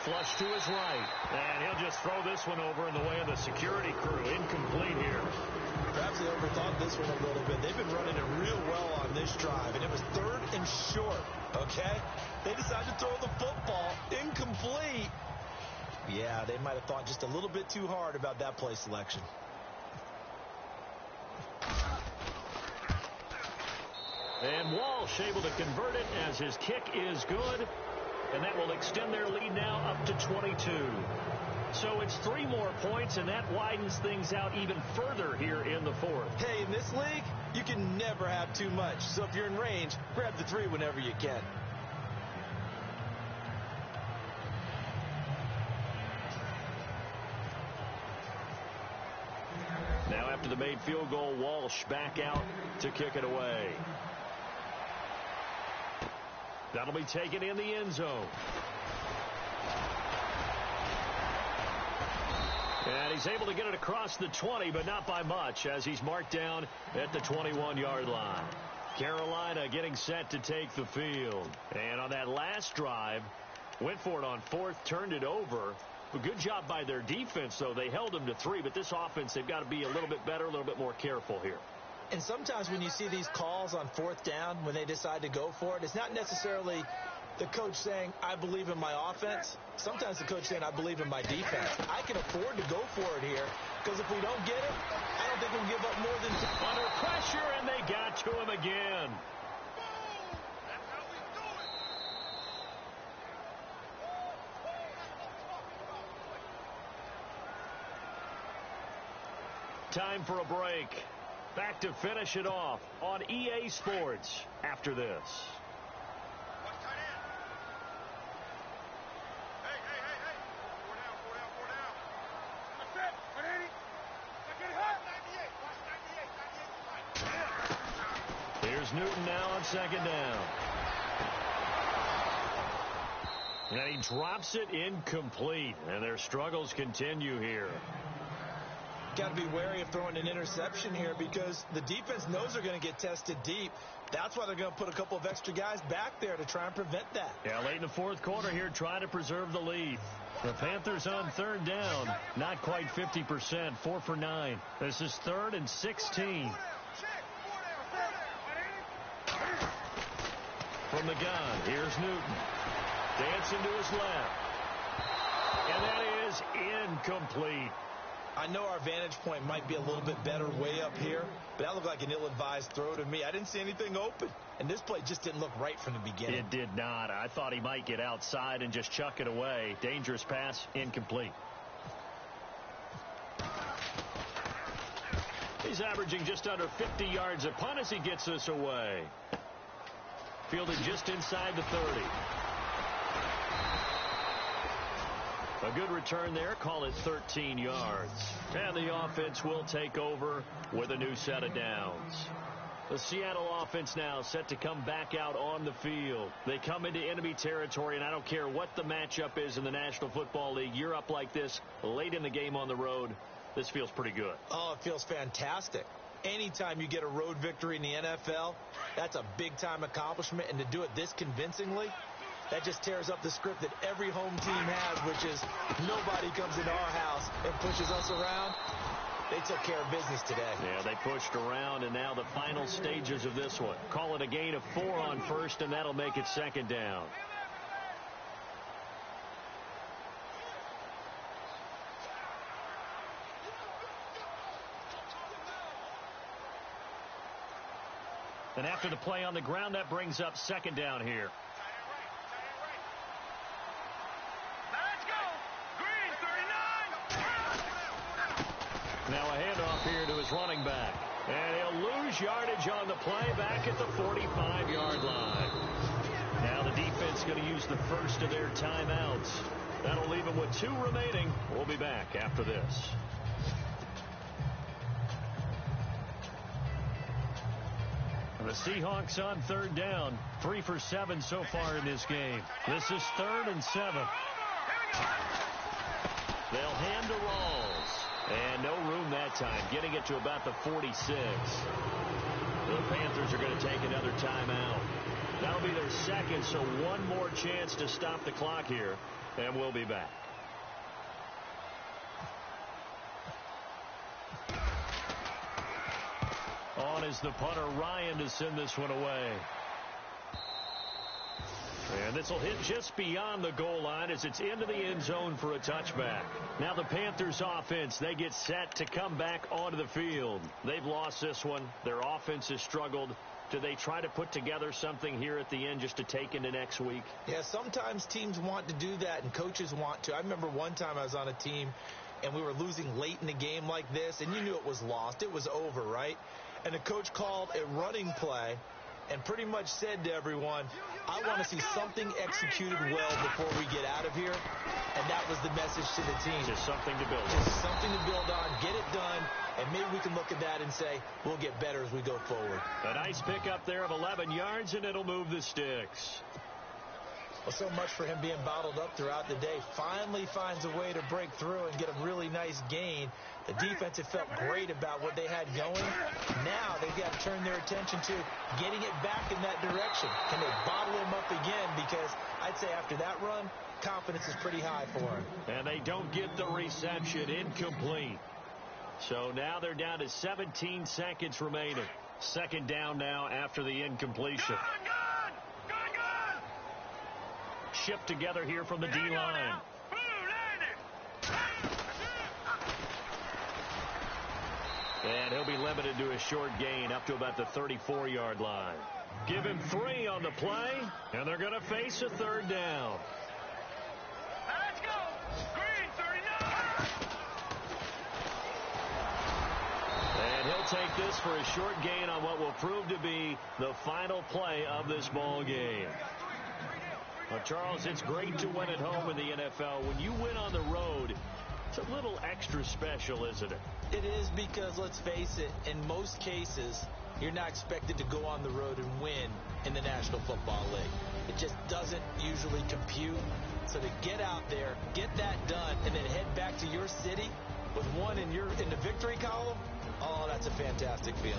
Flush to his right. And he'll just throw this one over in the way of the security crew. Incomplete here. Perhaps they overthought this one a little bit. They've been running it real well on this drive, and it was 3rd and short, okay? They decided to throw the football. Incomplete. Yeah, they might have thought just a little bit too hard about that play selection. And Walsh able to convert it as his kick is good. And that will extend their lead now up to 22. So it's 3 more points, and that widens things out even further here in the 4th. Hey, in this league, you can never have too much. So if you're in range, grab the 3 whenever you can. after the made field goal. Walsh back out to kick it away. That'll be taken in the end zone. And he's able to get it across the 20, but not by much, as he's marked down at the 21-yard line. Carolina getting set to take the field. And on that last drive, went for it on fourth, turned it over. A good job by their defense, though. They held them to 3, but this offense, they've got to be a little bit better, a little bit more careful here. And sometimes when you see these calls on fourth down, when they decide to go for it, it's not necessarily the coach saying, I believe in my offense. Sometimes the coach saying, I believe in my defense. I can afford to go for it here, because if we don't get it, I don't think we'll give up more than 2. Under pressure, and they got to him again. Time for a break. Back to finish it off on EA Sports after this. Here's Newton now on second down. And he drops it incomplete, and their struggles continue here. Got to be wary of throwing an interception here, because the defense knows they're going to get tested deep. That's why they're going to put a couple of extra guys back there to try and prevent that. Yeah, late in the fourth quarter here, trying to preserve the lead. The Panthers on third down, not quite 50%, 4 for 9. This is 3rd and 16. From the gun, here's Newton. Dancing to his left. And that is incomplete. I know our vantage point might be a little bit better way up here, but that looked like an ill-advised throw to me. I didn't see anything open, and this play just didn't look right from the beginning. It did not. I thought he might get outside and just chuck it away. Dangerous pass, incomplete. He's averaging just under 50 yards a punt as he gets this away. Fielded just inside the 30. A good return there. Call it 13 yards. And the offense will take over with a new set of downs. The Seattle offense now set to come back out on the field. They come into enemy territory, and I don't care what the matchup is in the National Football League. You're up like this late in the game on the road. This feels pretty good. Oh, it feels fantastic. Anytime you get a road victory in the NFL, that's a big-time accomplishment. And to do it this convincingly, that just tears up the script that every home team has, which is nobody comes into our house and pushes us around. They took care of business today. Yeah, they pushed around, and now the final stages of this one. Call it a gain of 4 on first, and that'll make it second down. And after the play on the ground, that brings up second down here. Now a handoff here to his running back. And he'll lose yardage on the play back at the 45-yard line. Now the defense going to use the first of their timeouts. That'll leave them with 2 remaining. We'll be back after this. The Seahawks on third down. 3 for 7 so far in this game. This is 3rd and 7. They'll hand to Rawls. And no room that time. Getting it to about the 46. The Panthers are going to take another timeout. That'll be their second, so one more chance to stop the clock here. And we'll be back. On is the punter, Ryan, to send this one away. And this will hit just beyond the goal line as it's into the end zone for a touchback. Now the Panthers offense, they get set to come back onto the field. They've lost this one. Their offense has struggled. Do they try to put together something here at the end just to take into next week? Yeah, sometimes teams want to do that and coaches want to. I remember one time I was on a team and we were losing late in the game like this, and you knew it was lost. It was over, right? And the coach called a running play and pretty much said to everyone, I want to see something executed well before we get out of here. And that was the message to the team. Just something to build on. Just something to build on, get it done, and maybe we can look at that and say, we'll get better as we go forward. A nice pickup there of 11 yards, and it'll move the sticks. Well, so much for him being bottled up throughout the day. Finally finds a way to break through and get a really nice gain. The defense had felt great about what they had going. Now they've got to turn their attention to getting it back in that direction. Can they bottle him up again? Because I'd say after that run, confidence is pretty high for him. And they don't get the reception. Incomplete. So now they're down to 17 seconds remaining. Second down now after the incompletion. Shipped together here from the D-line. And he'll be limited to a short gain up to about the 34-yard line. Give him 3 on the play, and they're going to face a third down. Let's go. Green 39. And he'll take this for a short gain on what will prove to be the final play of this ball game. Well, Charles, it's great to win at home in the NFL. When you win on the road, it's a little extra special, isn't it? It is, because, let's face it, in most cases, you're not expected to go on the road and win in the National Football League. It just doesn't usually compute. So to get out there, get that done, and then head back to your city with one in the victory column, oh, that's a fantastic feeling.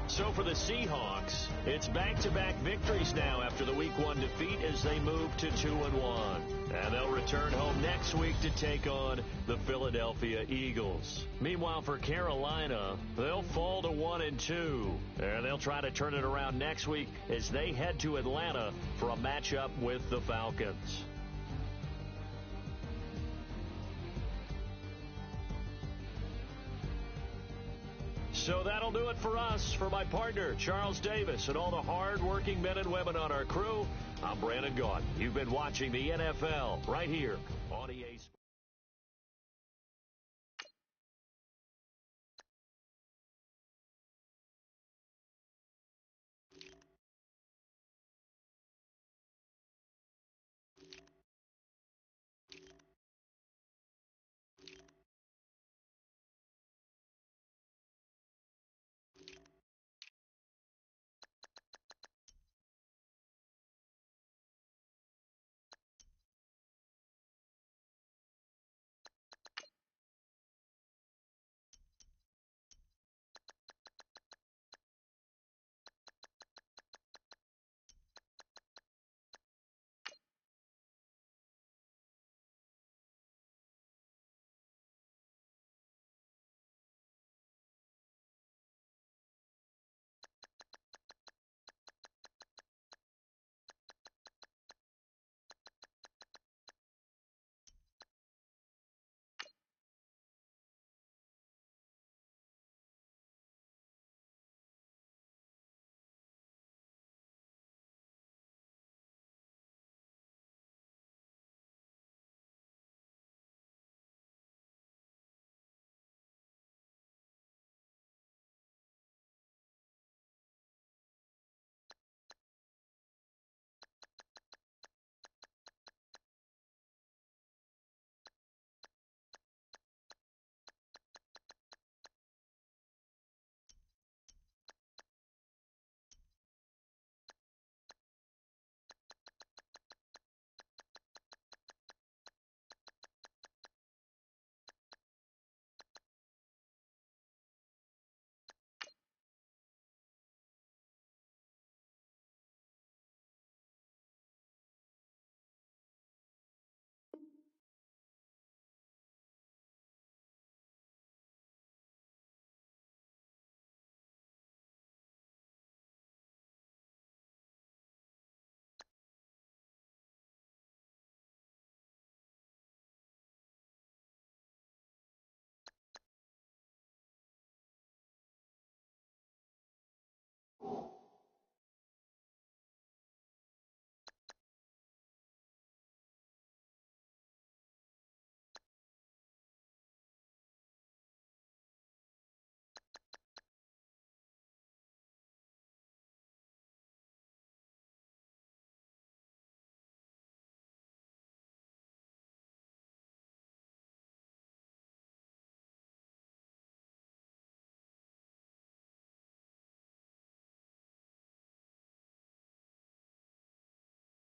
So for the Seahawks, it's back-to-back victories now after the Week 1 defeat as they move to 2-1. And they'll return home next week to take on the Philadelphia Eagles. Meanwhile, for Carolina, they'll fall to 1-2. And they'll try to turn it around next week as they head to Atlanta for a matchup with the Falcons. So that'll do it for us. For my partner, Charles Davis, and all the hard-working men and women on our crew, I'm Brandon Gaudin. You've been watching the NFL right here on EA Sports.